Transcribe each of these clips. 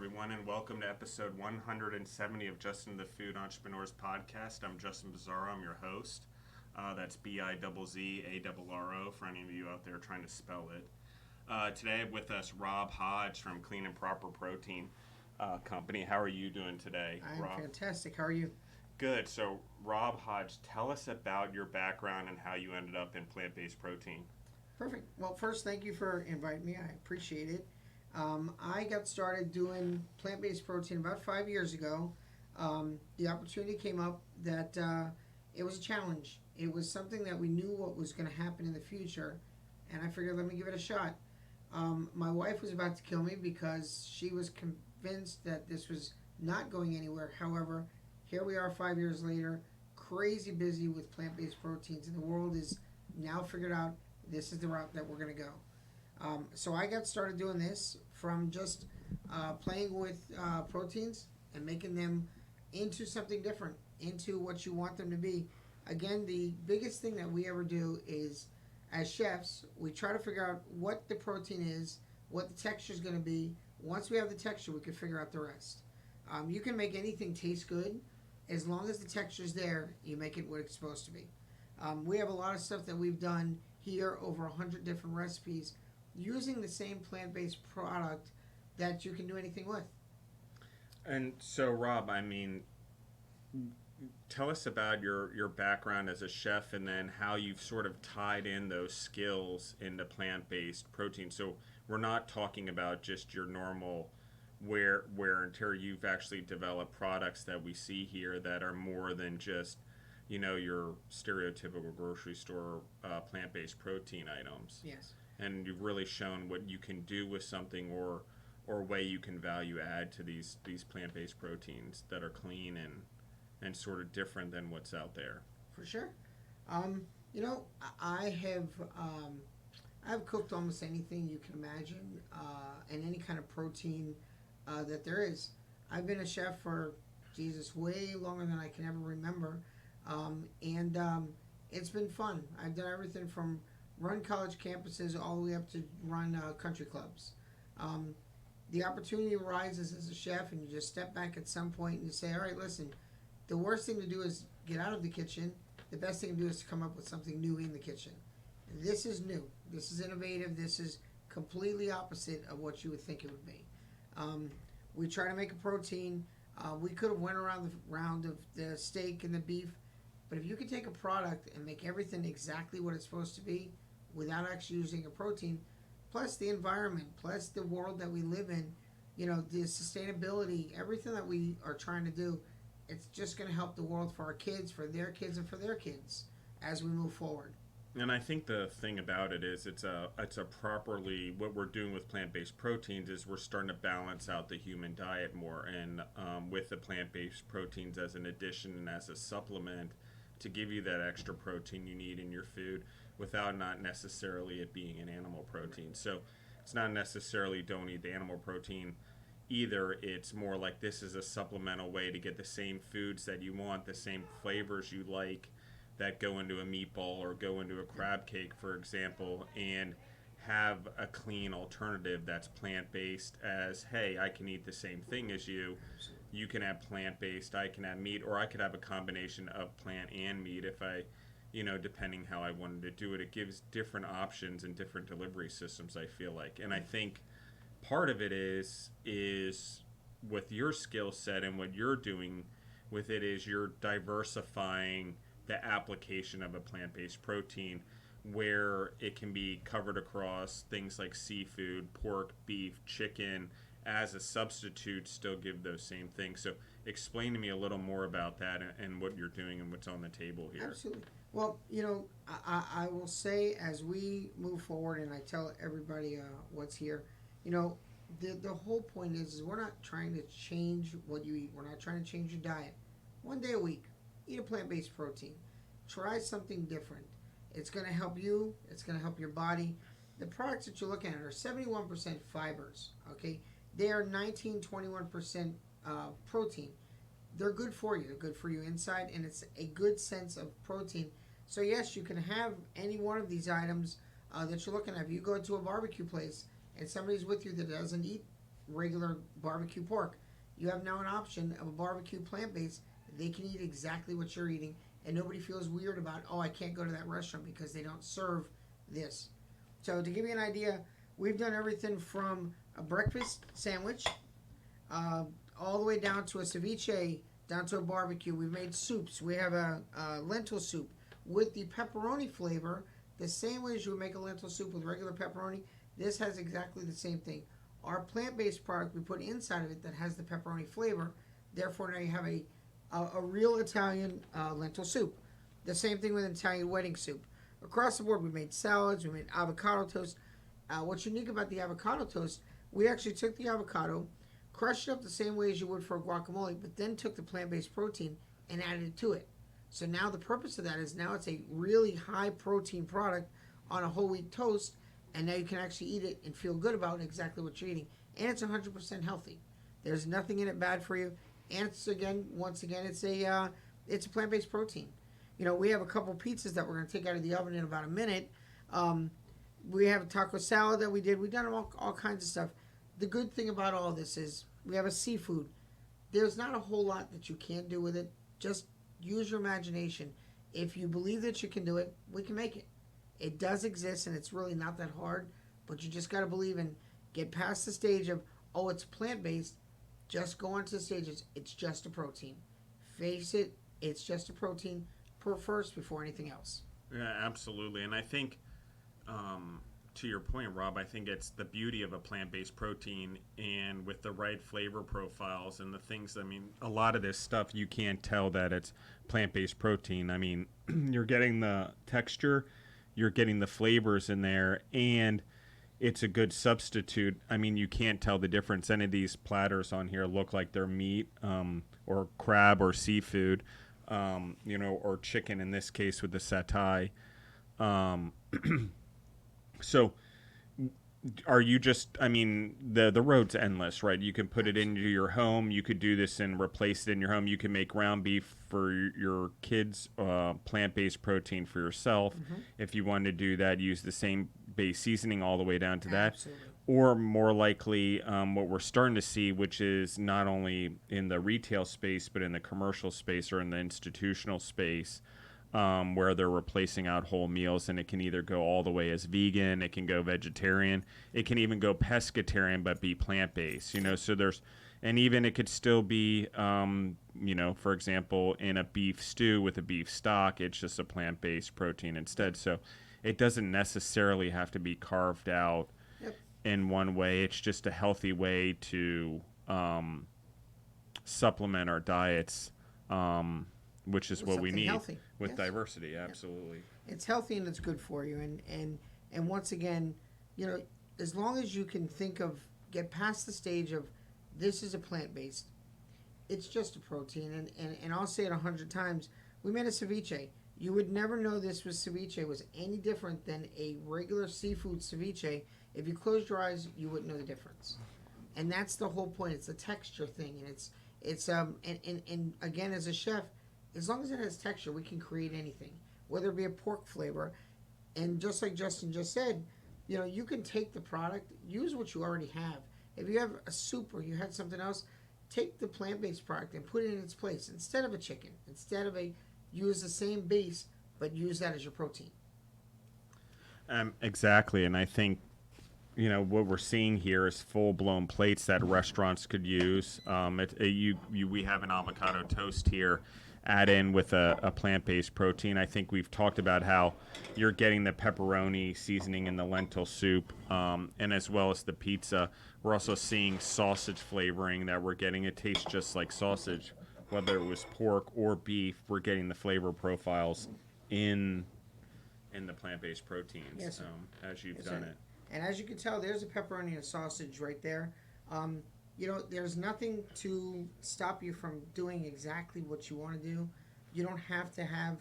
everyone, and welcome to episode 170 of Justin the Food Entrepreneurs podcast. I'm Justin Bizzarro. I'm your host. That's Bizzarro for any of you out there trying to spell it. Today with us, Rob Hodge from Clean and Proper Protein Company. How are you doing today, I'm Rob? fantastic. How are you? Good. So, Rob Hodge, tell us about your background and how you ended up in plant-based protein. Perfect. Well, first, thank you for inviting me. I appreciate it. I got started doing plant-based protein about 5 years ago. The opportunity came up that it was a challenge. It was something that we knew what was going to happen in the future, and I figured, let me give it a shot. My wife was about to kill me because she was convinced that this was not going anywhere. However, here we are 5 years later, crazy busy with plant-based proteins, and the world is now figured out this is the route that we're going to go. So I got started doing this from just playing with proteins and making them into something different, into what you want them to be. Again, the biggest thing that we ever do is, as chefs, we try to figure out what the protein is, what the texture is going to be. Once we have the texture, we can figure out the rest. You can make anything taste good. As long as the texture is there, you make it what it's supposed to be. We have a lot of stuff that we've done here, over 100 different recipes, using the same plant-based product that you can do anything with. And so, Rob, tell us about your background as a chef and then how you've sort of tied in those skills into plant-based protein. So we're not talking about just your normal wear and tear. You've actually developed products that we see here that are more than just, your stereotypical grocery store plant-based protein items. Yes. And you've really shown what you can do with something or way you can value add to these plant-based proteins that are clean and sort of different than what's out there. For sure. I have I've cooked almost anything you can imagine, and any kind of protein that there is. I've been a chef for, Jesus, way longer than I can ever remember, and it's been fun. I've done everything from run college campuses all the way up to run country clubs. The opportunity arises as a chef, and you just step back at some point and you say, all right, listen, the worst thing to do is get out of the kitchen. The best thing to do is to come up with something new in the kitchen. This is new. This is innovative. This is completely opposite of what you would think it would be. We try to make a protein. We could have went around the round of the steak and the beef, but if you could take a product and make everything exactly what it's supposed to be without actually using a protein, plus the environment, plus the world that we live in, the sustainability, everything that we are trying to do, it's just going to help the world for our kids, for their kids, and for their kids as we move forward. And I think the thing about it is it's a properly, what we're doing with plant-based proteins is we're starting to balance out the human diet more, and with the plant-based proteins as an addition and as a supplement to give you that extra protein you need in your food without not necessarily it being an animal protein. So it's not necessarily don't eat the animal protein either. It's more like this is a supplemental way to get the same foods that you want, the same flavors you like that go into a meatball or go into a crab cake, for example, and have a clean alternative that's plant-based as, hey, I can eat the same thing as you. You can have plant-based, I can have meat, or I could have a combination of plant and meat if I, depending how I wanted to do it. It gives different options and different delivery systems, I feel like. And I think part of it is with your skill set and what you're doing with it is you're diversifying the application of a plant-based protein where it can be covered across things like seafood, pork, beef, chicken, as a substitute, still give those same things. So explain to me a little more about that and what you're doing and what's on the table here. Absolutely. Well, I will say as we move forward and I tell everybody what's here, the whole point is we're not trying to change what you eat. We're not trying to change your diet. One day a week, eat a plant-based protein. Try something different. It's going to help you. It's going to help your body. The products that you're looking at are 71% fibers, okay? They are 19-21% protein. They're good for you. They're good for you inside, and it's a good sense of protein. So yes, you can have any one of these items that you're looking at. If you go to a barbecue place and somebody's with you that doesn't eat regular barbecue pork. You have now an option of a barbecue plant-based. They can eat exactly what you're eating, and nobody feels weird about, oh, I can't go to that restaurant because they don't serve this. So to give you an idea, we've done everything from a breakfast sandwich uh, all the way down to a ceviche, down to a barbecue. We've made soups. We have a lentil soup with the pepperoni flavor, the same way as you would make a lentil soup with regular pepperoni. This has exactly the same thing. Our plant-based product we put inside of it that has the pepperoni flavor. Therefore, now you have a real Italian lentil soup. The same thing with Italian wedding soup. Across the board, we made salads. We made avocado toast. What's unique about the avocado toast, we actually took the avocado, crushed it up the same way as you would for a guacamole, but then took the plant-based protein and added it to it. So now the purpose of that is now it's a really high protein product on a whole wheat toast, and now you can actually eat it and feel good about exactly what you're eating. And it's 100% healthy. There's nothing in it bad for you. And it's once again, it's a plant-based protein. You know, we have a couple pizzas that we're going to take out of the oven in about a minute. We have a taco salad that we did. We've done all kinds of stuff. The good thing about all this is we have a seafood. There's not a whole lot that you can't do with it. Just use your imagination. If you believe that you can do it, we can make it. It does exist, and it's really not that hard, but you just got to believe and get past the stage of, oh, it's plant-based. Just go on to the stages. It's just a protein. Face it, it's just a protein first before anything else. Yeah, absolutely. And I think, to your point, Rob, I think it's the beauty of a plant-based protein, and with the right flavor profiles and the things, I mean, a lot of this stuff, you can't tell that it's plant-based protein. I mean, you're getting the texture, you're getting the flavors in there, and it's a good substitute. I mean, you can't tell the difference. Any of these platters on here look like they're meat or crab or seafood, or chicken in this case with the satay. So are you just, I mean, the road's endless, right? You can put it into your home. You could do this and replace it in your home. You can make ground beef for your kids, plant-based protein for yourself. Mm-hmm. If you wanted to do that, use the same base seasoning all the way down to that. Absolutely. Or more likely, what we're starting to see, which is not only in the retail space, but in the commercial space or in the institutional space, where they're replacing out whole meals, and it can either go all the way as vegan, it can go vegetarian, it can even go pescatarian but be plant-based. So there's, and even it could still be, for example, in a beef stew with a beef stock, it's just a plant-based protein instead. So it doesn't necessarily have to be carved out in one way. It's just a healthy way to supplement our diets, which is what we need healthy. with Yes. diversity. Absolutely. It's healthy and it's good for you. And once again, as long as you can get past the stage of this is a plant-based, it's just a protein. And I'll say it 100 times. We made a ceviche. You would never know this was any different than a regular seafood ceviche. If you closed your eyes, you wouldn't know the difference. And that's the whole point. It's a texture thing, and it's and again, as a chef, as long as it has texture, we can create anything, whether it be a pork flavor. And just like Justin just said, you can take the product, use what you already have. If you have a soup or you had something else, take the plant-based product and put it in its place instead of a chicken. Use the same base, but use that as your protein. Exactly, and I think what we're seeing here is full-blown plates that restaurants could use. We have an avocado toast here. Add in with a plant-based protein. I think we've talked about how you're getting the pepperoni seasoning in the lentil soup, and as well as the pizza. We're also seeing sausage flavoring that we're getting. It tastes just like sausage, whether it was pork or beef. We're getting the flavor profiles in the plant-based proteins, yes, as you've done it. And as you can tell, there's a pepperoni and sausage right there. There's nothing to stop you from doing exactly what you want to do. You don't have to have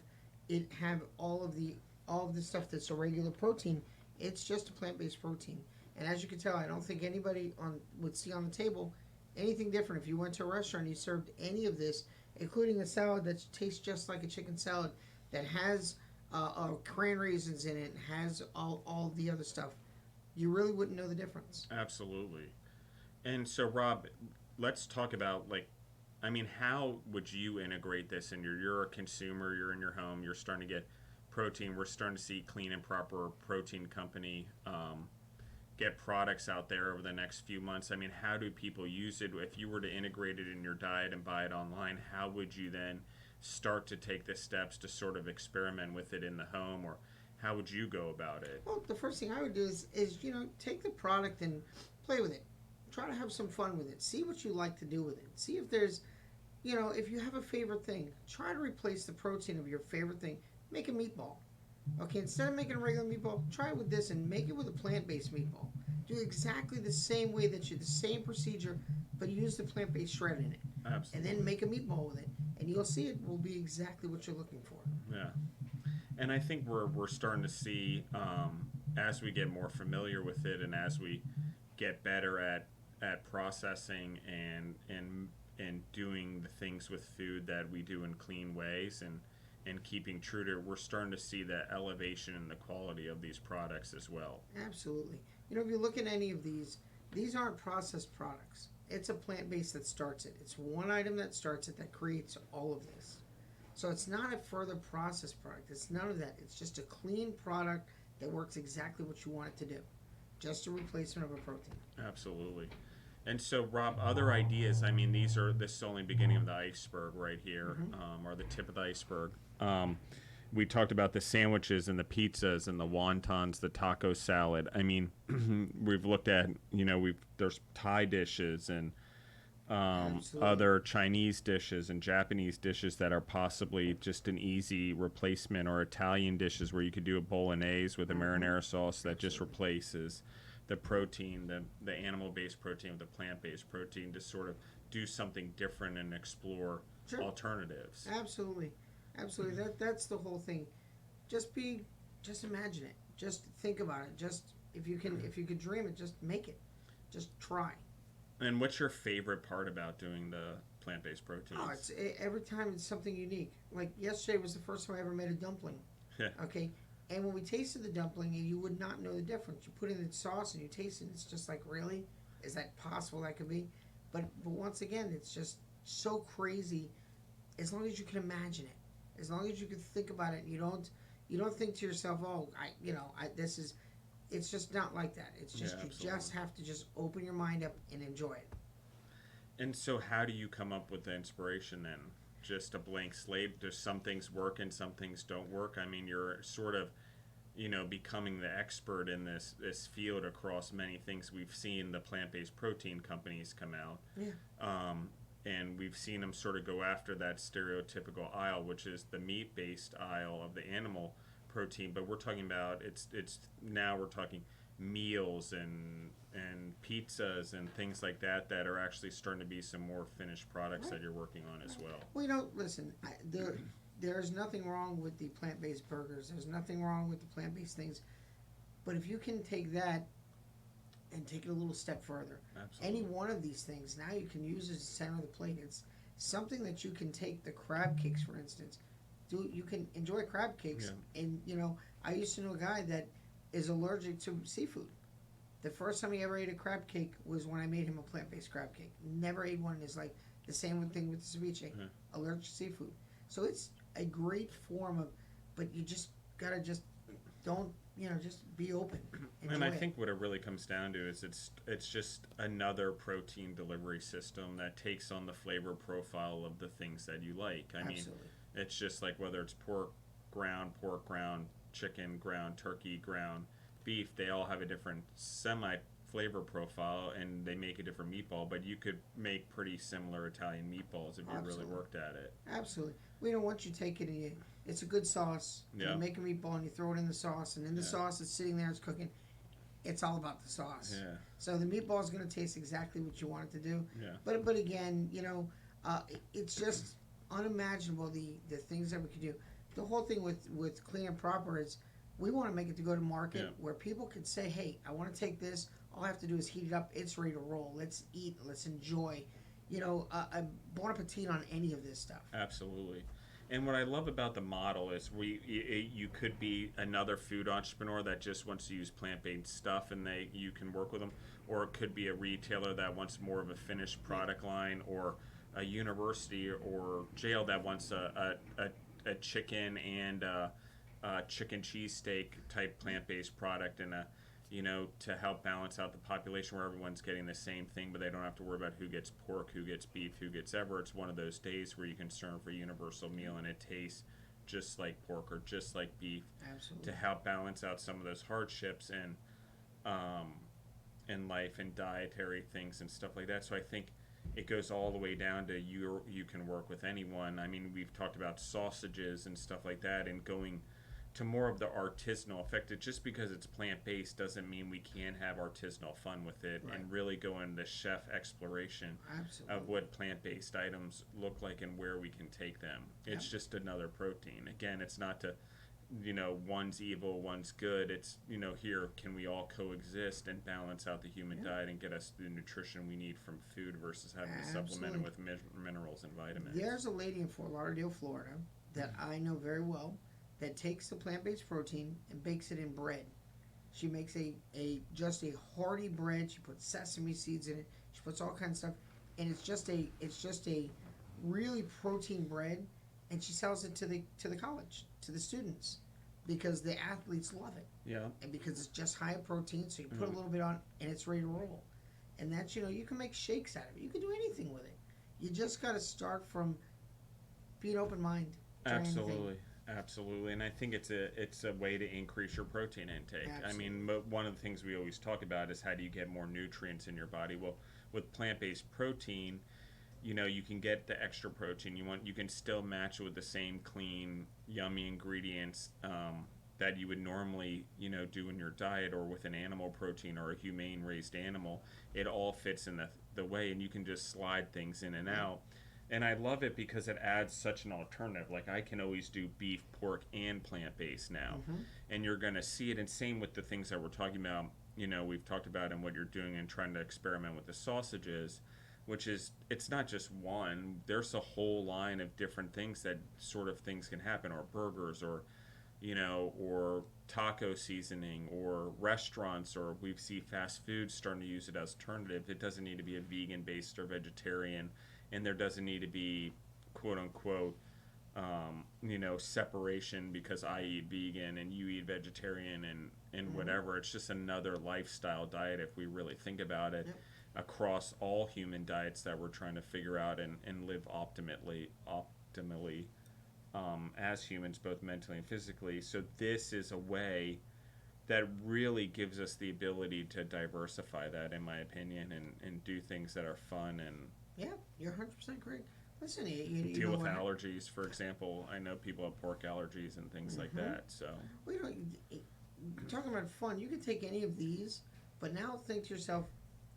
all of the stuff that's a regular protein. It's just a plant-based protein. And as you can tell, I don't think anybody would see on the table anything different. If you went to a restaurant and you served any of this, including a salad that tastes just like a chicken salad, that has cran raisins in it, has all the other stuff, you really wouldn't know the difference. Absolutely. And so, Rob, let's talk about like, I mean, how would you integrate this in you're a consumer, you're in your home, you're starting to get protein. We're starting to see Clean and Proper Protein Company get products out there over the next few months. I mean, how do people use it? If you were to integrate it in your diet and buy it online, how would you then start to take the steps to sort of experiment with it in the home, or how would you go about it? Well, the first thing I would do is take the product and play with it. Try to have some fun with it. See what you like to do with it. See if there's, if you have a favorite thing, try to replace the protein of your favorite thing. Make a meatball. Okay, instead of making a regular meatball, try it with this and make it with a plant-based meatball. Do exactly the same way the same procedure, but use the plant-based shred in it. Absolutely. And then make a meatball with it, and you'll see it will be exactly what you're looking for. Yeah. And I think we're starting to see, as we get more familiar with it and as we get better at processing and doing the things with food that we do in clean ways and keeping true to it, we're starting to see the elevation in the quality of these products as well. Absolutely. If you look at any of these aren't processed products. It's a plant-based that starts it. It's one item that starts it that creates all of this. So it's not a further processed product. It's none of that. It's just a clean product that works exactly what you want it to do. Just a replacement of a protein. Absolutely. And so, Rob, other ideas, I mean, this is only beginning of the iceberg right here, or the tip of the iceberg. We talked about the sandwiches and the pizzas and the wontons, the taco salad. I mean, we've looked at, there's Thai dishes and other Chinese dishes and Japanese dishes that are possibly just an easy replacement, or Italian dishes where you could do a bolognese with a marinara sauce that just replaces the protein, the animal-based protein with the plant-based protein, to sort of do something different and explore alternatives. Absolutely. That's the whole thing. Just imagine it. Just think about it. Just if you could dream it, just make it. Just try. And what's your favorite part about doing the plant-based proteins? Oh, every time it's something unique. Like yesterday was the first time I ever made a dumpling. Okay. And when we tasted the dumpling, you would not know the difference. You put in the sauce and you taste it, and it's just like, really? Is that possible that could be? But once again, it's just so crazy. As long as you can imagine it, as long as you can think about it, and you don't think to yourself, oh, it's just not like that. It's just you just have to just open your mind up and enjoy it. And so, how do you come up with the inspiration then? Just a blank slate? Does some things work and some things don't work? I mean, you're sort of, becoming the expert in this field across many things. We've seen the plant-based protein companies come out. Yeah. And we've seen them sort of go after that stereotypical aisle, which is the meat-based aisle of the animal protein. But we're talking about now we're talking meals and pizzas and things like that are actually starting to be some more finished products that you're working on as well. Well, listen, there's nothing wrong with the plant-based burgers. There's nothing wrong with the plant-based things. But if you can take that and take it a little step further, Absolutely. any one of these things, now you can use as the center of the plate. It's something that you can take. The crab cakes, for instance. You can enjoy crab cakes. Yeah. And, I used to know a guy that is allergic to seafood. The first time he ever ate a crab cake was when I made him a plant-based crab cake. Never ate one. It's like the same thing with the ceviche. Allergic to seafood. So it's a great form of, but you just gotta just be open. And I think what it really comes down to is it's just another protein delivery system that takes on the flavor profile of the things that you like. I mean, it's just like whether it's pork ground, chicken ground, turkey ground, beef, they all have a different flavor profile and they make a different meatball, but you could make pretty similar Italian meatballs if you really worked at it. Absolutely. Once you take it and it's a good sauce, you make a meatball and you throw it in the sauce, and in the sauce it's sitting there, it's cooking. It's all about the sauce. Yeah. So the meatball is going to taste exactly what you want it to do. Yeah. But again, it's just unimaginable the things that we could do. The whole thing with Clean and Proper is we want to make it to go to market where people can say, hey, I want to take this. All I have to do is heat it up. It's ready to roll. Let's eat. Let's enjoy. Bon appetit on any of this stuff. Absolutely. And what I love about the model is you could be another food entrepreneur that just wants to use plant-based stuff, and you can work with them, or it could be a retailer that wants more of a finished product line, or a university or jail that wants a chicken and chicken cheesesteak type plant-based product, and to help balance out the population where everyone's getting the same thing, but they don't have to worry about who gets pork, who gets beef, who gets ever. It's one of those days where you can serve a universal meal and it tastes just like pork or just like beef. Absolutely. To help balance out some of those hardships and in life and dietary things and stuff like that. So I think it goes all the way down to you can work with anyone. I mean, we've talked about sausages and stuff like that, and going to more of the artisanal effect. Just because it's plant-based doesn't mean we can't have artisanal fun with it, Right. and really go into chef exploration Absolutely. of what plant-based items look like and where we can take them. It's Yep. just another protein. Again, it's not to, one's evil, one's good. It's, here, can we all coexist and balance out the human Yeah. diet and get us the nutrition we need from food versus having to supplement it with minerals and vitamins. There's a lady in Fort Lauderdale, Florida, that I know very well, that takes the plant-based protein and bakes it in bread. She makes just a hearty bread. She puts sesame seeds in it. She puts all kinds of stuff, and it's just a really protein bread, and she sells it to the college, to the students, because the athletes love it, Yeah. and because it's just high protein. So you put a little bit on, and it's ready to roll. And that's, you can make shakes out of it. You can do anything with it. You just got to start from being open mind. Absolutely, and I think it's a way to increase your protein intake. Absolutely. I mean, one of the things we always talk about is how do you get more nutrients in your body. Well, with plant-based protein, you can get the extra protein you can still match it with the same clean, yummy ingredients that you would normally do in your diet, or with an animal protein or a humane raised animal. It all fits in the way, and you can just slide things in and out. And I love it because it adds such an alternative. Like, I can always do beef, pork, and plant-based now. And you're going to see it. And same with the things that we're talking about, we've talked about, and what you're doing and trying to experiment with the sausages, which is, it's not just one. There's a whole line of different things that sort of things can happen, or burgers, or, or taco seasoning, or restaurants, or we see fast food starting to use it as alternative. It doesn't need to be a vegan-based or vegetarian, and there doesn't need to be quote unquote separation because I eat vegan and you eat vegetarian and whatever. It's just another lifestyle diet, if we really think about it. Yep. Across all human diets that we're trying to figure out and live optimally as humans, both mentally and physically. So this is a way that really gives us the ability to diversify that, in my opinion, and do things that are fun and Yeah, you're 100% correct. Listen, you deal know with what? allergies. For example, I know people have pork allergies and things like that. So Well, talking about fun, you can take any of these, but now think to yourself,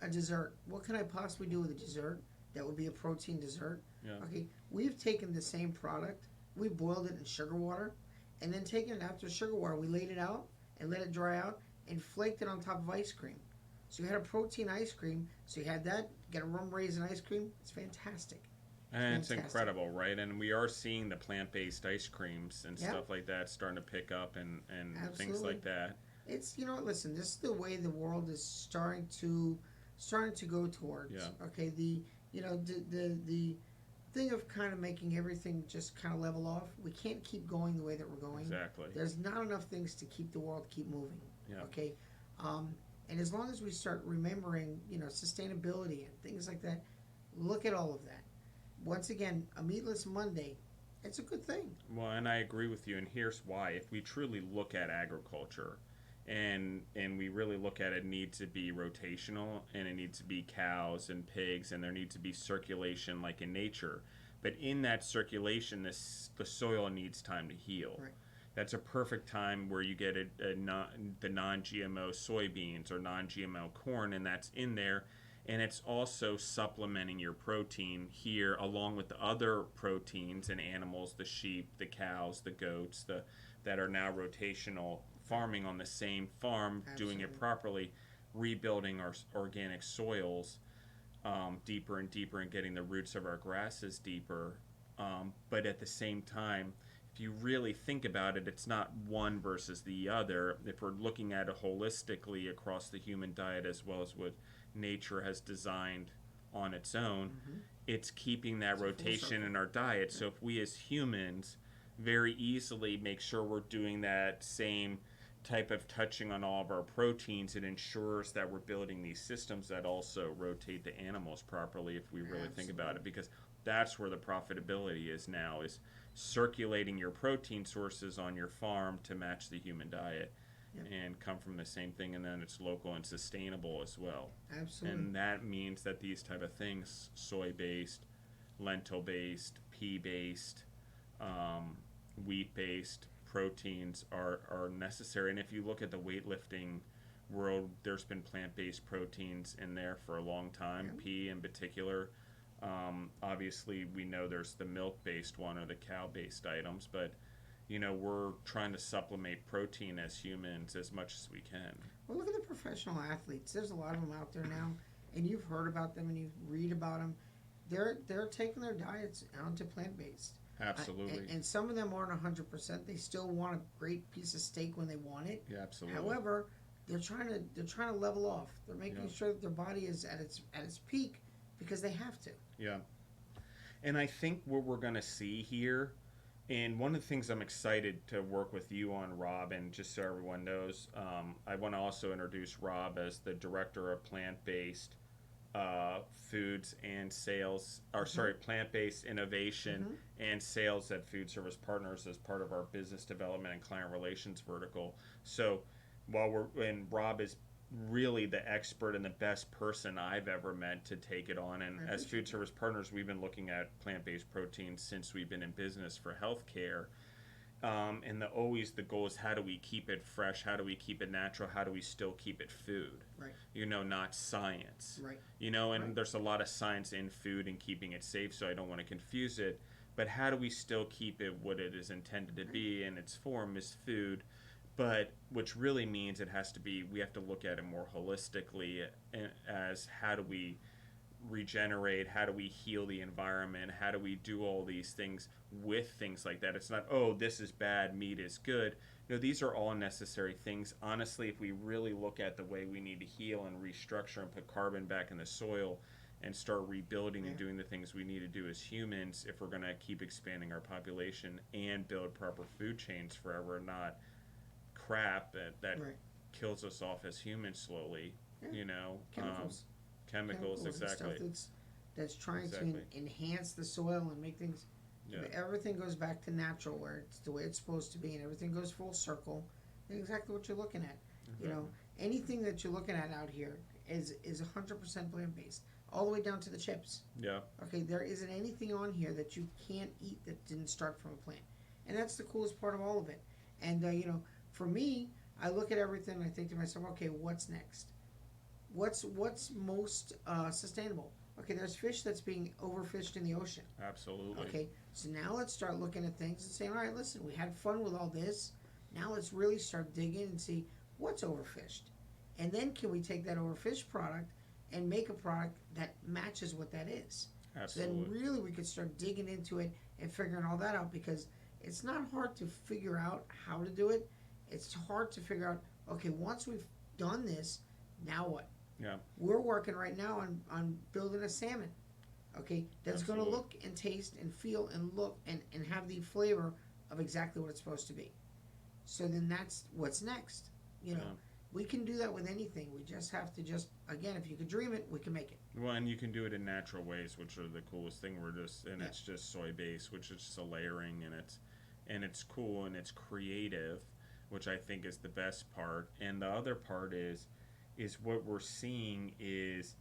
a dessert. What can I possibly do with a dessert that would be a protein dessert? yeah, Okay, we've taken the same product, we boiled it in sugar water, and then taken it after sugar water, we laid it out and let it dry out and flaked it on top of ice cream. So you had a protein ice cream. So you had that, get a rum raisin ice cream. It's fantastic. and it's Fantastic. incredible, right? And we are seeing the plant-based ice creams and Yeah. stuff like that starting to pick up and things Absolutely. like that. It's listen, this is the way the world is starting to go towards. Yeah. Okay, the thing of kind of making everything just kind of level off. We can't keep going the way that we're going. Exactly. There's not enough things to keep the world keep moving. Yeah. Okay, and as long as we start remembering sustainability and things like that, look at all of that. Once again, a meatless Monday, it's a good thing. Well, and I agree with you, and here's why. If we truly look at agriculture, and we really look at it, needs to be rotational, and it needs to be cows and pigs, and there needs to be circulation like in nature. But in that circulation, the soil needs time to heal. Right. That's a perfect time where you get the non-GMO soybeans or non-GMO corn, and that's in there. And it's also supplementing your protein here, along with the other proteins in animals, the sheep, the cows, the goats, that are now rotational farming on the same farm, doing it Absolutely. properly, rebuilding our organic soils deeper and deeper, and getting the roots of our grasses deeper, But at the same time, if you really think about it, it's not one versus the other. If we're looking at it holistically across the human diet as well as what nature has designed on its own, Mm-hmm. it's keeping that It's a full rotation circle. in our diet. Yeah. So if we as humans very easily make sure we're doing that same type of touching on all of our proteins, it ensures that we're building these systems that also rotate the animals properly if we really think about it, Absolutely. because that's where the profitability is now, is circulating your protein sources on your farm to match the human diet Yep. and come from the same thing, and then it's local and sustainable as well. Absolutely. And that means that these type of things, soy based, lentil based, pea based, um, wheat based proteins are necessary. And if you look at the weightlifting world, there's been plant based proteins in there for a long time, Yep. pea in particular. Obviously, we know there's the milk based one or the cow based items, but we're trying to supplement protein as humans as much as we can. Well, look at the professional athletes. There's a lot of them out there now, and you've heard about them and you read about them. They're taking their diets onto plant based. Absolutely. And some of them aren't 100%. They still want a great piece of steak when they want it. Yeah, absolutely. However, they're trying to level off. They're making Yeah. sure that their body is at its peak because they have to. Yeah. And I think what we're going to see here, and one of the things I'm excited to work with you on, Rob, and just so everyone knows, I want to also introduce Rob as the director of plant-based foods and sales, or sorry, plant-based innovation Mm-hmm. and sales at Food Service Partners as part of our business development and client relations vertical. So and Rob is really the expert and the best person I've ever met to take it on. And I as Food appreciate Service Partners, we've been looking at plant-based proteins since we've been in business for healthcare. And always the goal is, how do we keep it fresh? How do we keep it natural? How do we still keep it food? Right. Not science. Right. And Right. there's a lot of science in food and keeping it safe, so I don't want to confuse it. But how do we still keep it what it is intended to be in its form is food? But which really means we have to look at it more holistically as how do we regenerate, how do we heal the environment, how do we do all these things with things like that. It's not, oh, this is bad, meat is good. These are all necessary things. Honestly, if we really look at the way we need to heal and restructure and put carbon back in the soil and start rebuilding and doing the things we need to do as humans, if we're going to keep expanding our population and build proper food chains forever, not crap that Right. kills us off as humans slowly. Yeah. You know, Chemicals. chemicals, And exactly. stuff that's trying Exactly. to enhance the soil and make things. Yeah. If everything goes back to natural, where it's the way it's supposed to be, and everything goes full circle, then exactly what you're looking at. Anything that you're looking at out here is 100% plant based, all the way down to the chips. Yeah. Okay, there isn't anything on here that you can't eat that didn't start from a plant, and that's the coolest part of all of it. And for me, I look at everything and I think to myself, okay, what's next? What's most sustainable? Okay, there's fish that's being overfished in the ocean. Absolutely. Okay, so now let's start looking at things and saying, all right, listen, we had fun with all this. Now let's really start digging and see what's overfished, and then can we take that overfished product and make a product that matches what that is? Absolutely. So then really we could start digging into it and figuring all that out, because it's not hard to figure out how to do it. It's hard to figure out, okay, once we've done this, now what? Yeah. We're working right now on building a salmon, okay, that's going to Absolutely. look and taste and feel and look and have the flavor of exactly what it's supposed to be. So then that's what's next. Yeah. We can do that with anything. We just have to again, if you could dream it, we can make it. Well, and you can do it in natural ways, which are the coolest thing. Yeah. It's just soy based, which is just a layering, and it's cool and it's creative, which I think is the best part. And the other part is what we're seeing is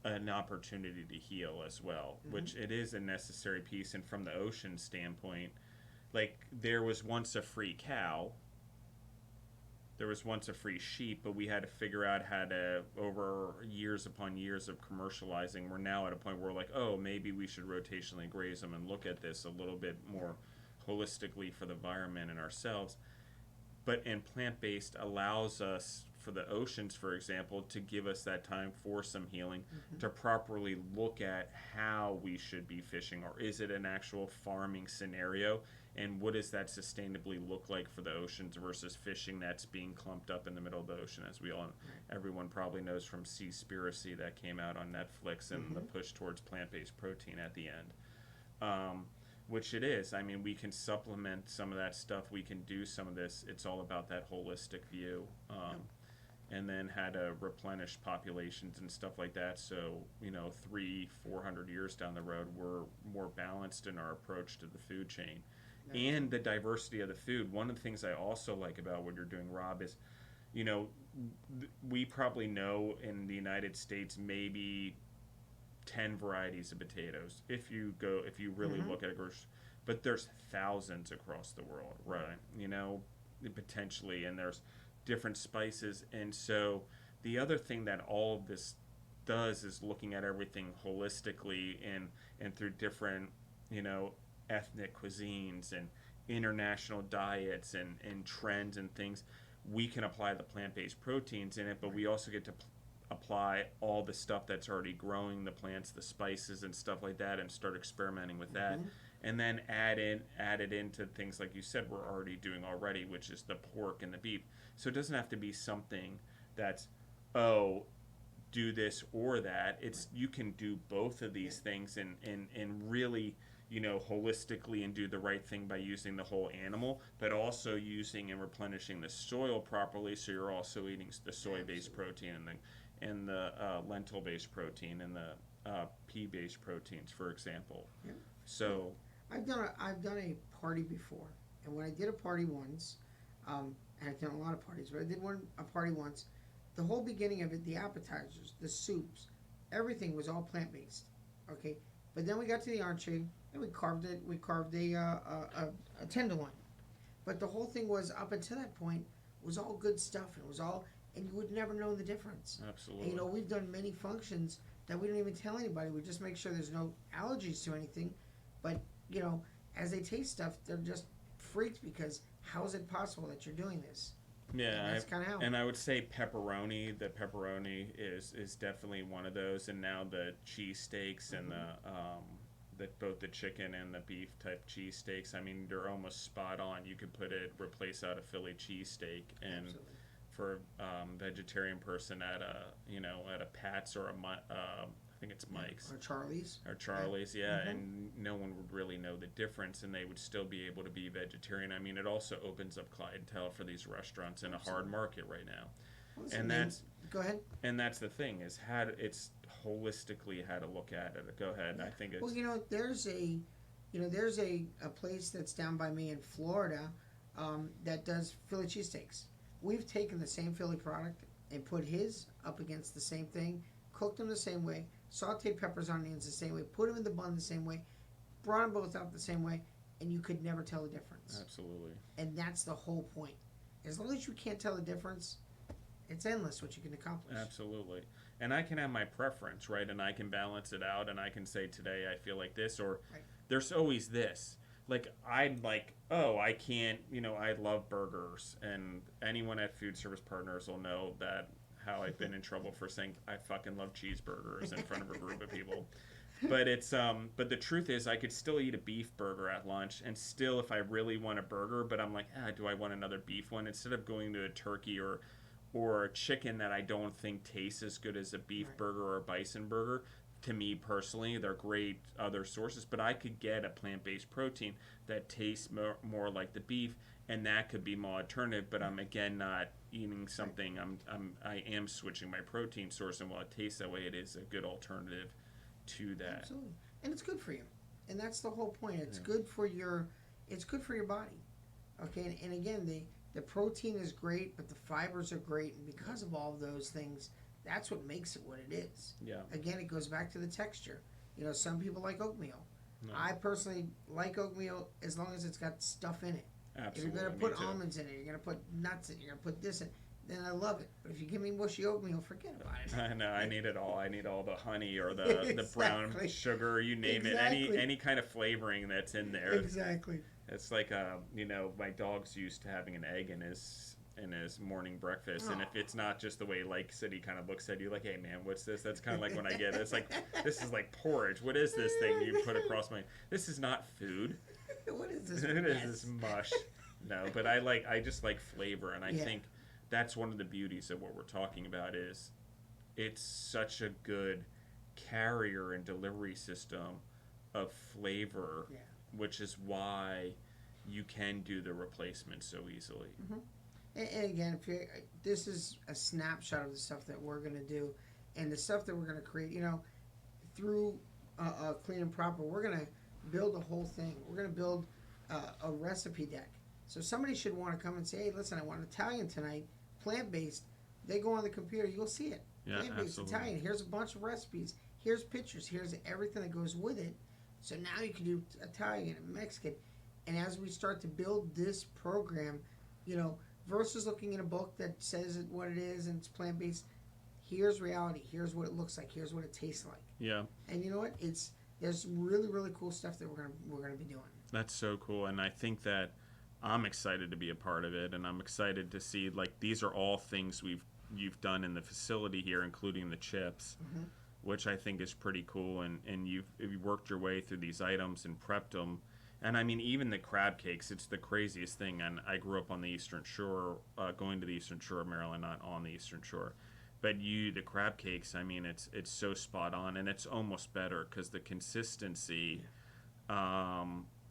an opportunity to heal as well, which it is a necessary piece. And from the ocean standpoint, like there was once a free cow, there was once a free sheep, but we had to figure out how to, over years upon years of commercializing, we're now at a point where we're like, oh, maybe we should rotationally graze them and look at this a little bit more holistically for the environment and ourselves. And plant-based allows us for the oceans, for example, to give us that time for some healing, to properly look at how we should be fishing, or is it an actual farming scenario, and what does that sustainably look like for the oceans versus fishing that's being clumped up in the middle of the ocean, as we all, everyone probably knows from Seaspiracy that came out on Netflix, and the push towards plant-based protein at the end. Which it is. I mean, we can supplement some of that stuff. We can do some of this. It's all about that holistic view. And then how to replenish populations and stuff like that. So, 300-400 years down the road, we're more balanced in our approach to the food chain. And the diversity of the food. One of the things I also like about what you're doing, Rob, is, we probably know in the United States maybe 10 varieties of potatoes if you really look at it, but there's thousands across the world, right? Potentially, and there's different spices. And so the other thing that all of this does is looking at everything holistically and through different ethnic cuisines and international diets and trends and things. We can apply the plant-based proteins in it, but we also get to apply all the stuff that's already growing, the plants, the spices and stuff like that, and start experimenting with that, and then add it into things like you said we're already doing already, which is the pork and the beef. So it doesn't have to be something that's do this or that. It's you can do both of these things and really holistically and do the right thing by using the whole animal, but also using and replenishing the soil properly, so you're also eating the soy-based protein and the lentil-based protein and the pea-based proteins, for example. So I've done a party before, and when I did a party once, and I've done a lot of parties, but I did a party once. The whole beginning of it, the appetizers, the soups, everything was all plant-based. Okay, but then we got to the entree and we carved it. We carved a tenderloin, but the whole thing was up until that point was all good stuff. And it was all, and you would never know the difference. Absolutely. And, we've done many functions that we don't even tell anybody. We just make sure there's no allergies to anything. But as they taste stuff, they're just freaked because how is it possible that you're doing this? Yeah, that's kind of how. And I would say pepperoni. The pepperoni is definitely one of those, and now the cheesesteaks and both the chicken and the beef type cheesesteaks. I mean, they're almost spot on. You could replace out a Philly cheesesteak, and Absolutely. for vegetarian person at a Pat's or I think it's Mike's Or Charlie's. And no one would really know the difference, and they would still be able to be vegetarian. I mean, it also opens up clientele for these restaurants in a hard market right now. Well, and that's go ahead. And that's the thing, is it's holistically how to look at it. Go ahead. I think it's there's a place that's down by me in Florida that does Philly cheesesteaks. We've taken the same Philly product and put his up against the same thing, cooked them the same way, sauteed peppers, onions the same way, put them in the bun the same way, brought them both out the same way, and you could never tell the difference. Absolutely. And that's the whole point. As long as you can't tell the difference, it's endless what you can accomplish. Absolutely. And I can have my preference, right? And I can balance it out, and I can say today I feel like this, or there's always this. Like, I can't, I love burgers, and anyone at Food Service Partners will know that how I've been in trouble for saying I fucking love cheeseburgers in front of a group of people. But but the truth is, I could still eat a beef burger at lunch, and still, if I really want a burger, but I'm like, do I want another beef one? Instead of going to a turkey or a chicken that I don't think tastes as good as a beef burger or a bison burger. To me personally, they're great other sources, but I could get a plant-based protein that tastes more like the beef, and that could be my alternative. But I'm again not eating something. I am switching my protein source, and while it tastes that way, it is a good alternative to that. Absolutely, and it's good for you, and that's the whole point. It's good for your body. Okay, and again, the protein is great, but the fibers are great, and because of all of those things, that's what makes it what it is. Yeah. Again, it goes back to the texture. Some people like oatmeal. No. I personally like oatmeal as long as it's got stuff in it. Absolutely. If you're going to put almonds in it, you're going to put nuts in it, you're going to put this in, then I love it. But if you give me mushy oatmeal, forget about it. I know. I need it all. I need all the honey or the brown sugar, you name it. Any kind of flavoring that's in there. Exactly. It's like my dog's used to having an egg in his in his morning breakfast. And if Oh. it's not just the way like City kind of looks at you, like, hey man, what's this? That's kind of like when I get it. It's like, this is like porridge. What is this thing you put across my? This is not food. What is this? It is mess? this mush. No, but I just like flavor, and I Yeah. think that's one of the beauties of what we're talking about is it's such a good carrier and delivery system of flavor, Yeah. which is why you can do the replacement so easily. Hmm. And again, if you, this is a snapshot of the stuff that we're going to do, and the stuff that we're going to create. Through Clean and Proper, we're going to build a whole thing. We're going to build a recipe deck. So somebody should want to come and say, "Hey, listen, I want Italian tonight, plant-based." They go on the computer, you'll see it. Yeah, Plant-based absolutely. Italian. Here's a bunch of recipes. Here's pictures. Here's everything that goes with it. So now you can do Italian and Mexican. And as we start to build this program, versus looking in a book that says what it is and it's plant-based, here's reality. Here's what it looks like. Here's what it tastes like. Yeah, And you know what? There's really, really cool stuff that we're gonna be doing. that's so cool, and I think that I'm excited to be a part of it, and I'm excited to see like these are all things you've done in the facility here, including the chips, Mhm. which I think is pretty cool, and you've worked your way through these items and prepped them. And I mean, even the crab cakes, it's the craziest thing. And I grew up on the Eastern Shore, going to the Eastern Shore of Maryland, not on the Eastern Shore. But the crab cakes, I mean, it's so spot on, and it's almost better because the consistency,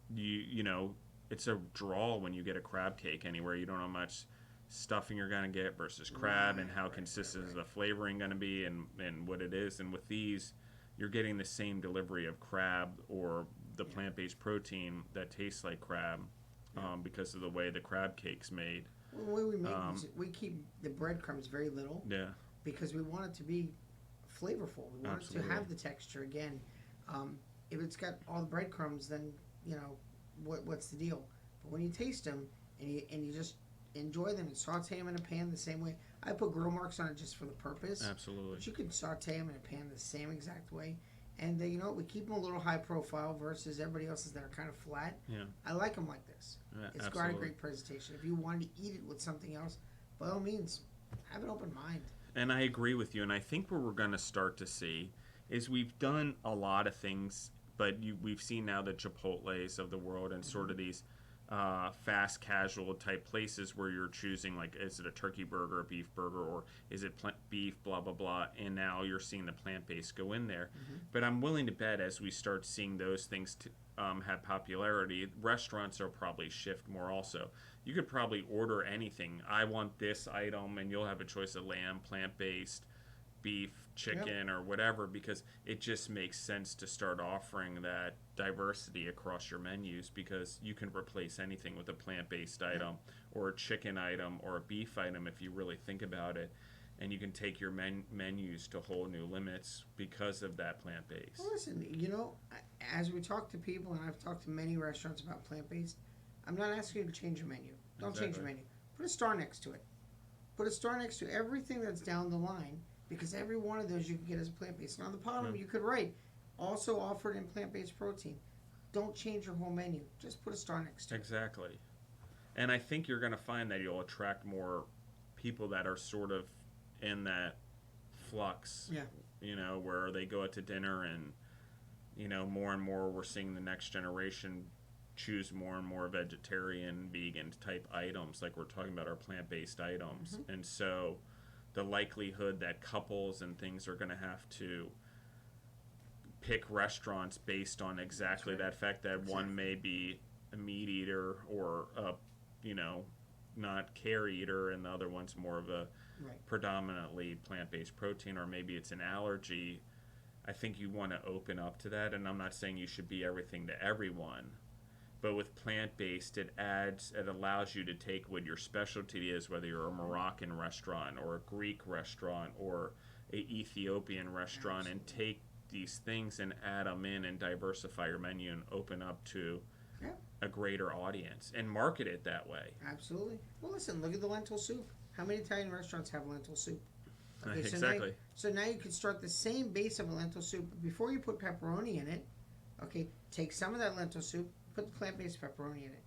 you know, it's a draw when you get a crab cake anywhere. You don't know how much stuffing you're gonna get versus crab, and how consistent is the flavoring gonna be, and what it is. And with these, you're getting the same delivery of crab or the plant-based protein that tastes like crab, because of the way the crab cake's made. Well, the way we make these, we keep the breadcrumbs very little Yeah, because we want it to be flavorful. We want it Absolutely. to have the texture again. If it's got all the breadcrumbs, then what's the deal? But when you taste them and you just enjoy them and saute them in a pan the same way. I put grill marks on it just for the purpose. absolutely. But you could saute them in a pan the same exact way. And we keep them a little high profile versus everybody else's that are kind of flat. Yeah, I like them like this. yeah, It's got a absolutely. great presentation. If you wanted to eat it with something else, by all means, have an open mind. And I agree with you. And I think what we're going to start to see is we've done a lot of things, but we've seen now the Chipotles of the world and sort of these fast casual type places where you're choosing, like, is it a turkey burger, a beef burger, or is it beef, blah, blah, blah. And now you're seeing the plant-based go in there. But I'm willing to bet as we start seeing those things have popularity, restaurants will probably shift more also. You could probably order anything. I want this item, and you'll have a choice of lamb, plant-based, beef, chicken, or whatever, because it just makes sense to start offering that diversity across your menus, because you can replace anything with a plant-based item or a chicken item or a beef item if you really think about it, and you can take your menus to whole new limits because of that plant-based. Well, listen, as we talk to people, and I've talked to many restaurants about plant-based, I'm not asking you to change your menu. Don't change your menu. Put a star next to it. Put a star next to everything that's down the line, because every one of those you can get as plant-based. And on the bottom, you could write, also offered in plant-based protein. Don't change your whole menu. Just put a star next to it. Exactly. And I think you're going to find that you'll attract more people that are sort of in that flux, Yeah. Where they go out to dinner and, more and more we're seeing the next generation choose more and more vegetarian, vegan type items, like we're talking about our plant-based items. And so the likelihood that couples and things are going to have to pick restaurants based on exactly that fact that one may be a meat eater or a, not care eater, and the other one's more of a predominantly plant-based protein, or maybe it's an allergy. I think you want to open up to that, and I'm not saying you should be everything to everyone, but with plant-based, it allows you to take what your specialty is, whether you're a Moroccan restaurant or a Greek restaurant or a Ethiopian restaurant, and take these things and add them in and diversify your menu and open up to a greater audience and market it that way. Absolutely. Well, listen, look at the lentil soup. How many Italian restaurants have lentil soup? Okay, Exactly. So now you could start the same base of a lentil soup. Before you put pepperoni in it, take some of that lentil soup, put the plant-based pepperoni in it.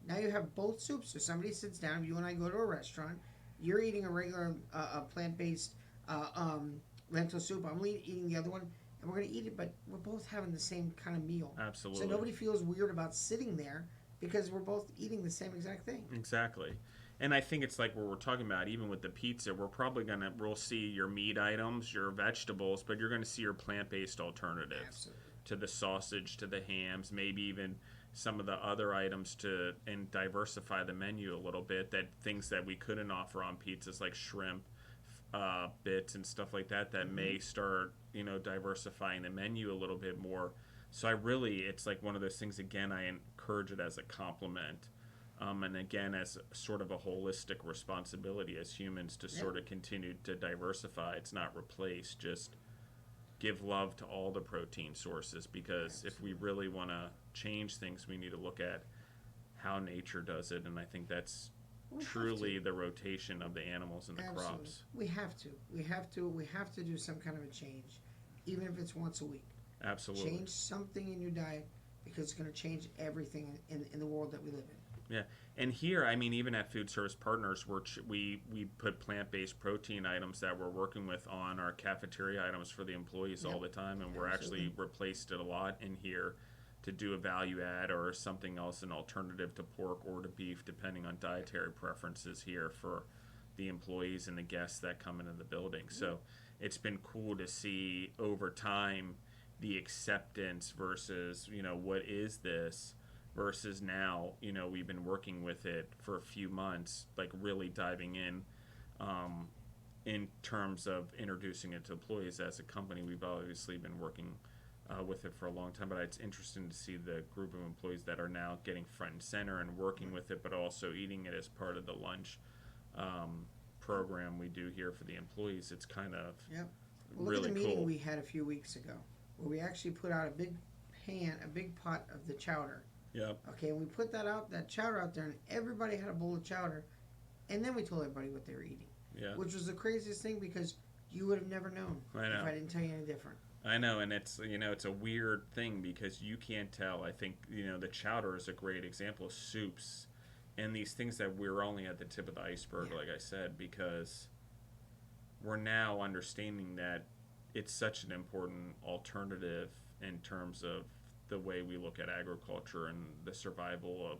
Now you have both soups. So somebody sits down, you and I go to a restaurant, You're eating a regular plant-based lentil soup. I'm eating the other one, and we're gonna eat it, but we're both having the same kind of meal. So Absolutely. nobody feels weird about sitting there because we're both eating the same exact thing. Exactly. And I think it's like what we're talking about, even with the pizza, we'll see your meat items, your vegetables, but you're gonna see your plant based alternatives Absolutely. to the sausage, to the hams, maybe even some of the other items to and diversify the menu a little bit. That things that we couldn't offer on pizzas like shrimp, bits and stuff like that that Mm-hmm. may start diversifying the menu a little bit more. So I really, it's like one of those things. Again, I encourage it as a compliment, and again as sort of a holistic responsibility as humans to Yep. sort of continue to diversify. It's not replace, just give love to all the protein sources, because if we Absolutely. really want to change things, we need to look at how nature does it, and I think that's We have to. truly the rotation of the animals and the Absolutely. crops. We have to. We have to. We have to do some kind of a change, even if it's once a week. Absolutely. Change something in your diet because it's going to change everything in the world that we live in. Yeah, and here, I mean, even at Food Service Partners, we put plant-based protein items that we're working with on our cafeteria items for the employees all Yep. the time, and we're Absolutely. actually replaced it a lot in here to do a value add or something else, an alternative to pork or to beef, depending on dietary preferences here for the employees and the guests that come into the building. So it's been cool to see over time the acceptance versus, what is this, versus now, we've been working with it for a few months, like really diving um, in terms of introducing it to employees. As a company, we've obviously been working with it for a long time, but it's interesting to see the group of employees that are now getting front and center and working with it, but also eating it as part of the lunch um, program we do here for the employees. It's kind of Yep. Well, look at the really meeting cool. we had a few weeks ago, where we actually put out a big pan, a big pot of the chowder. Yep. Okay, and we put that chowder out there, and everybody had a bowl of chowder, and then we told everybody what they were eating, Yeah. which was the craziest thing because you would have never known I if know. I didn't tell you any different. I know, and it's a weird thing because you can't tell. I think the chowder is a great example of soups, and these things that we're only at the tip of the iceberg, Yeah, like I said, because we're now understanding that it's such an important alternative in terms of the way we look at agriculture and the survival of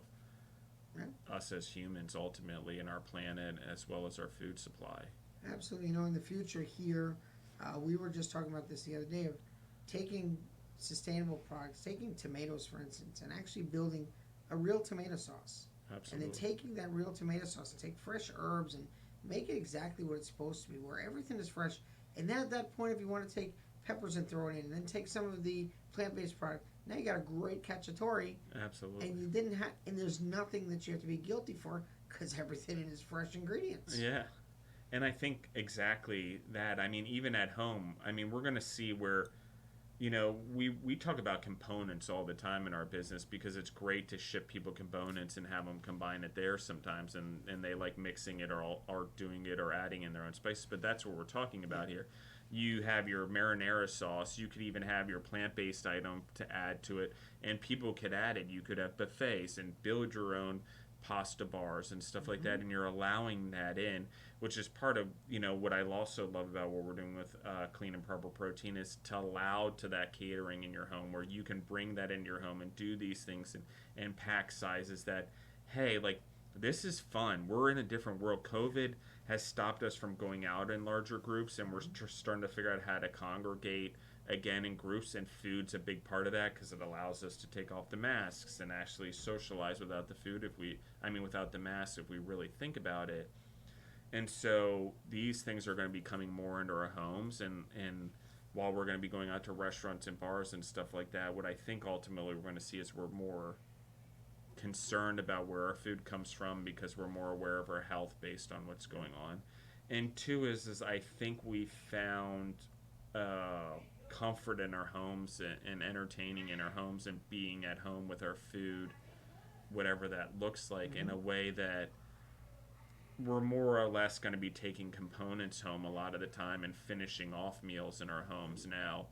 right. us as humans ultimately in our planet as well as our food supply. Absolutely. In the future here, we were just talking about this the other day of taking sustainable products, taking tomatoes, for instance, and actually building a real tomato sauce. And then Absolutely. taking that real tomato sauce and take fresh herbs and make it exactly what it's supposed to be, where everything is fresh. And then at that point, if you want to take peppers and throw it in, and then take some of the plant-based product, now you got a great cacciatore, and Absolutely. you didn't have, and there's nothing that you have to be guilty for because everything is fresh ingredients. Yeah. And I think exactly that. I mean, even at home, I mean, we're going to see where, we talk about components all the time in our business because it's great to ship people components and have them combine it there sometimes. And they like mixing it or doing it or adding in their own spices. But that's what we're talking about here. You have your marinara sauce. You could even have your plant based item to add to it. And people could add it. You could have buffets and build your own pasta bars and stuff like Mm-hmm. that. And you're allowing that in, which is part of what I also love about what we're doing with clean and proper protein is to allow to that catering in your home where you can bring that into your home and do these things and pack sizes that, hey, like, this is fun. We're in a different world. COVID has stopped us from going out in larger groups, and we're starting to figure out how to congregate again in groups, and food's a big part of that because it allows us to take off the masks and actually socialize without the food without the mask if we really think about it. And so these things are going to be coming more into our homes, and while we're going to be going out to restaurants and bars and stuff like that, what I think ultimately we're going to see is we're more concerned about where our food comes from because we're more aware of our health based on what's going on. And two is I think we found comfort in our homes and entertaining in our homes and being at home with our food, whatever that looks like, in Mm-hmm. a way that we're more or less going to be taking components home a lot of the time and finishing off meals in our homes now,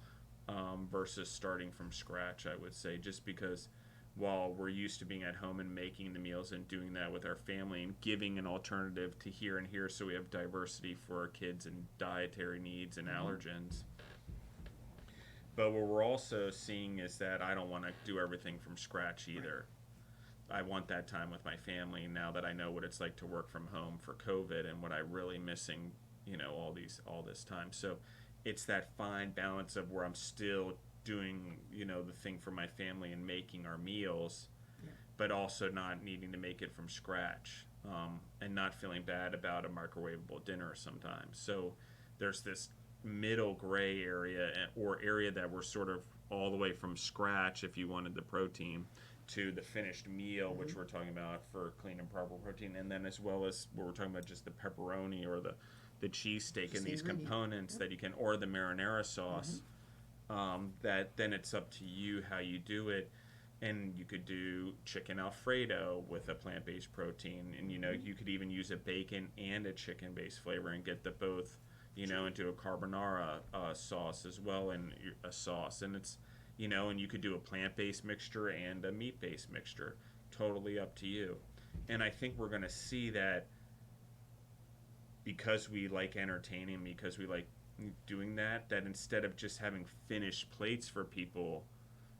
versus starting from scratch, I would say, just because while we're used to being at home and making the meals and doing that with our family and giving an alternative to here and here, so we have diversity for our kids and dietary needs and allergens. But what we're also seeing is that I don't want to do everything from scratch either. I want that time with my family now that I know what it's like to work from home for COVID and what I'm really missing, all this time. So it's that fine balance of where I'm still doing, the thing for my family and making our meals, but also not needing to make it from scratch, and not feeling bad about a microwavable dinner sometimes. So there's this middle gray area, or area that we're sort of all the way from scratch, if you wanted the protein, to the finished meal, which we're talking about for clean and proper protein, and then as well as what we're talking about, just the pepperoni or the cheesesteak and these components that you can, or the marinara sauce, that then it's up to you how you do it. And you could do chicken Alfredo with a plant-based protein, and you could even use a bacon and a chicken-based flavor and get the both, into a carbonara sauce as well, and a sauce. And it's, and you could do a plant-based mixture and a meat-based mixture. Totally up to you. And I think we're going to see that because we like entertaining, because we like doing that instead of just having finished plates for people,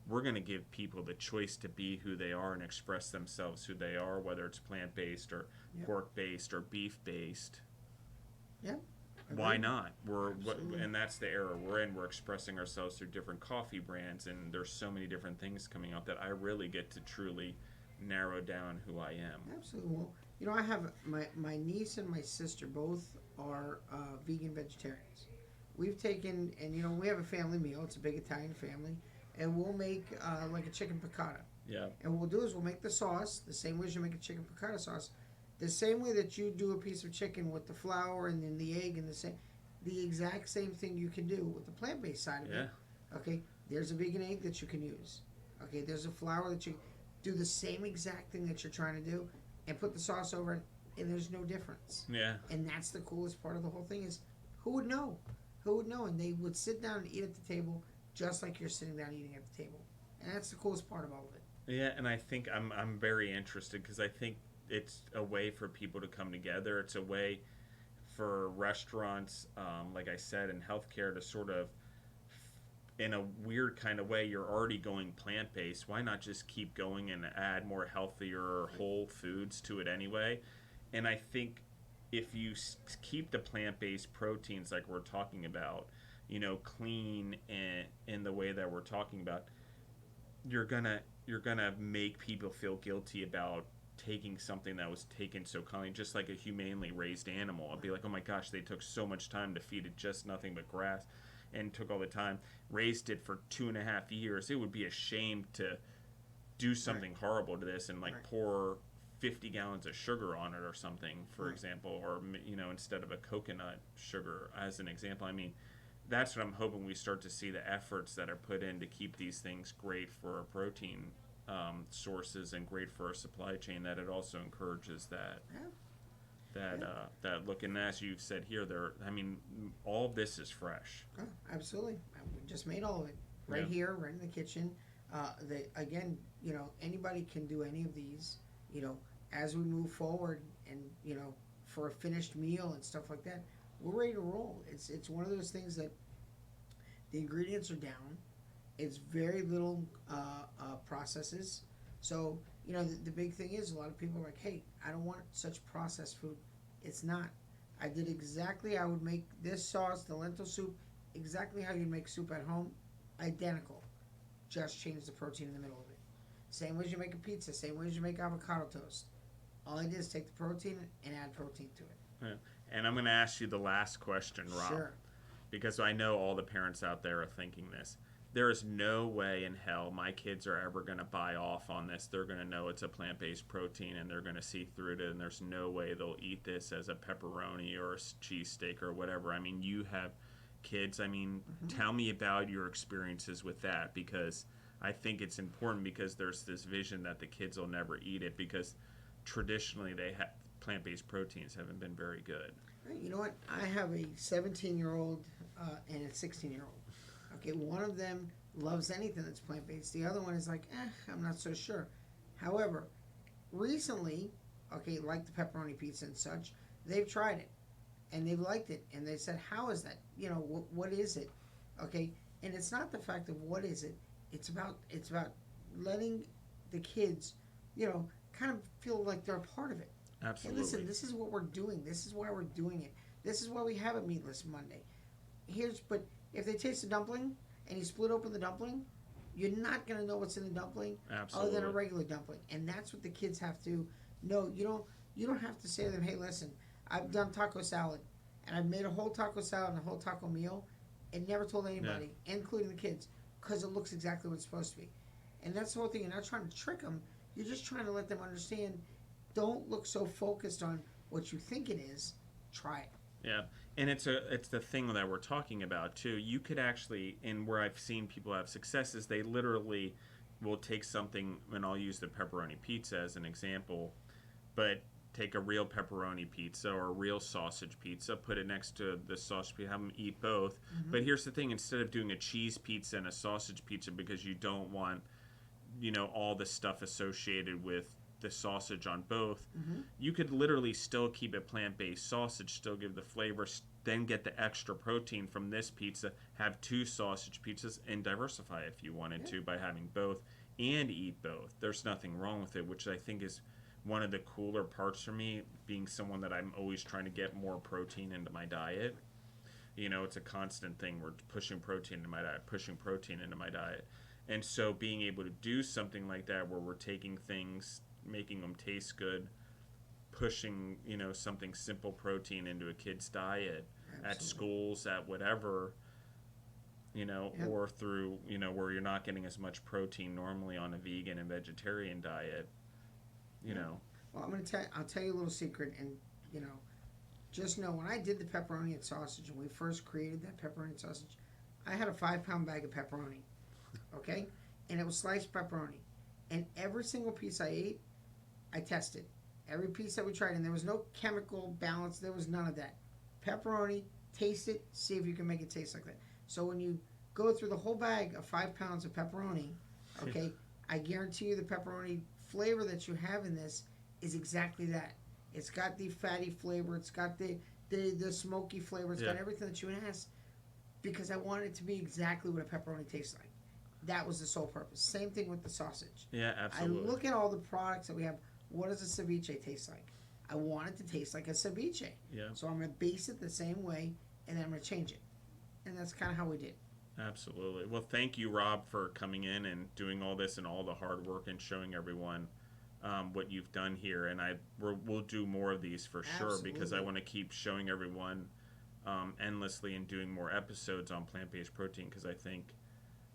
we're going to give people the choice to be who they are and express themselves who they are, whether it's plant-based or pork-based or beef-based. Yeah. Why not? And that's the era we're in. We're expressing ourselves through different coffee brands, and there's so many different things coming out that I really get to truly narrow down who I am. Absolutely. Well, I have my niece and my sister both are vegan vegetarians. We've taken, and we have a family meal. It's a big Italian family, and we'll make like a chicken piccata. Yeah. And what we'll do is we'll make the sauce the same way as you make a chicken piccata sauce. The same way that you do a piece of chicken with the flour and then the egg and the exact same thing you can do with the plant-based side of it. Okay, there's a vegan egg that you can use. Okay, there's a flour that you do the same exact thing that you're trying to do and put the sauce over it, and there's no difference. Yeah. And that's the coolest part of the whole thing is who would know? Who would know? And they would sit down and eat at the table just like you're sitting down eating at the table. And that's the coolest part of all of it. Yeah, and I think I'm very interested because I think it's a way for people to come together. It's a way for restaurants, like I said, in healthcare to sort of, in a weird kind of way, you're already going plant-based. Why not just keep going and add more healthier whole foods to it anyway? And I think if you keep the plant-based proteins like we're talking about, clean and in the way that we're talking about, you're gonna make people feel guilty about taking something that was taken so kindly, just like a humanely raised animal. I'd be like, oh my gosh, they took so much time to feed it just nothing but grass and took all the time, raised it for 2.5 years. It would be a shame to do something horrible to this and pour 50 gallons of sugar on it or something, for example, or instead of a coconut sugar as an example. I mean, that's what I'm hoping we start to see, the efforts that are put in to keep these things great for our protein sources and great for our supply chain, that it also encourages that look. And as you've said here, all of this is fresh. Oh, absolutely. We just made all of it right here, right in the kitchen. Again, anybody can do any of these, as we move forward and, for a finished meal and stuff like that, we're ready to roll. It's one of those things that the ingredients are down. It's very little processes. So, the big thing is a lot of people are like, hey, I don't want such processed food. It's not. I did exactly, I would make this sauce, the lentil soup, exactly how you'd make soup at home, identical. Just change the protein in the middle of it. Same way as you make a pizza, same way as you make avocado toast. All I did is take the protein and add protein to it. Yeah. And I'm going to ask you the last question, Rob. Sure. Because I know all the parents out there are thinking this. There is no way in hell my kids are ever going to buy off on this. They're going to know it's a plant-based protein and they're going to see through it, and there's no way they'll eat this as a pepperoni or a cheesesteak or whatever. I mean, you have kids. I mean, tell me about your experiences with that, because I think it's important, because there's this vision that the kids will never eat it because traditionally plant-based proteins haven't been very good. You know what? I have a 17-year-old and a 16-year-old. Okay, one of them loves anything that's plant-based. The other one is like, I'm not so sure. However, recently, okay, like the pepperoni pizza and such, they've tried it and they've liked it, and they said, how is that? You know, what is it? Okay, and it's not the fact of what is it. It's about letting the kids, kind of feel like they're a part of it. Absolutely. Hey, listen, this is what we're doing. This is why we're doing it. This is why we have a meatless Monday. But if they taste the dumpling and you split open the dumpling, you're not gonna know what's in the dumpling Absolutely. other than a regular dumpling, and that's what the kids have to know. You don't have to say to them, hey, listen, I've done taco salad, and I've made a whole taco salad and a whole taco meal, and never told anybody, including the kids, because it looks exactly what it's supposed to be. And that's the whole thing. You're not trying to trick them. You're just trying to let them understand. Don't look so focused on what you think it is. Try it. Yeah, and it's the thing that we're talking about too. You could actually, and where I've seen people have success is they literally will take something, and I'll use the pepperoni pizza as an example, but take a real pepperoni pizza or a real sausage pizza, put it next to the sausage pizza, have them eat both. Mm-hmm. But here's the thing: instead of doing a cheese pizza and a sausage pizza because you don't want, all the stuff associated with the sausage on both, mm-hmm. you could literally still keep it plant-based sausage, still give the flavor, then get the extra protein from this pizza, have 2 sausage pizzas, and diversify if you wanted to by having both and eat both. There's nothing wrong with it, which I think is one of the cooler parts for me, being someone that I'm always trying to get more protein into my diet. It's a constant thing. We're pushing protein into my diet. And so being able to do something like that where we're taking things, making them taste good, pushing, something simple protein into a kid's diet. Absolutely. At schools, at whatever, or through, where you're not getting as much protein normally on a vegan and vegetarian diet, Well, I'll tell you a little secret, and, just know when I did the pepperoni and sausage, and we first created that pepperoni and sausage, I had a 5-pound bag of pepperoni, okay? And it was sliced pepperoni. And every single piece I ate, I tested. Every piece that we tried, and there was no chemical balance. There was none of that. Pepperoni, taste it, see if you can make it taste like that. So when you go through the whole bag of 5 pounds of pepperoni, okay, I guarantee you the pepperoni flavor that you have in this is exactly that. It's got the fatty flavor. It's got the smoky flavor. It's got everything that you asked, because I wanted it to be exactly what a pepperoni tastes like. That was the sole purpose. Same thing with the sausage. Yeah, absolutely. I look at all the products that we have. What does a ceviche taste like? I want it to taste like a ceviche. Yeah. So I'm going to base it the same way, and then I'm going to change it. And that's kind of how we did. Absolutely. Well, thank you, Rob, for coming in and doing all this and all the hard work and showing everyone what you've done here. And we'll do more of these for sure. Absolutely. Because I want to keep showing everyone endlessly and doing more episodes on plant-based protein, because I think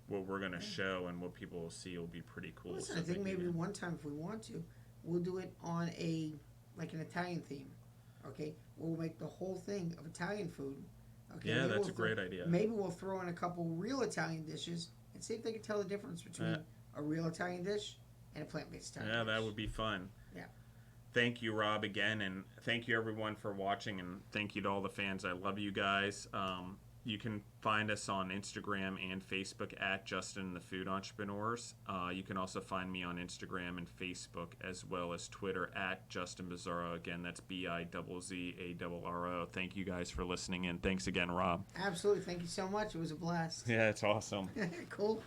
what we're going to show and what people will see will be pretty cool. Listen, I think maybe one time, if we want to, we'll do it on an Italian theme. Okay, we'll make the whole thing of Italian food. Okay, yeah, that's a great idea. Maybe we'll throw in a couple real Italian dishes and see if they can tell the difference between a real Italian dish and a plant-based Italian dish. Yeah, that would be fun. Yeah. Thank you, Rob, again, and thank you everyone for watching, and thank you to all the fans. I love you guys. You can find us on Instagram and Facebook at Justin the Food Entrepreneurs. You can also find me on Instagram and Facebook, as well as Twitter at Justin Bizzarro. Again, that's Bizzarro. Thank you guys for listening, and thanks again, Rob. Absolutely. Thank you so much. It was a blast. Yeah, it's awesome. Cool.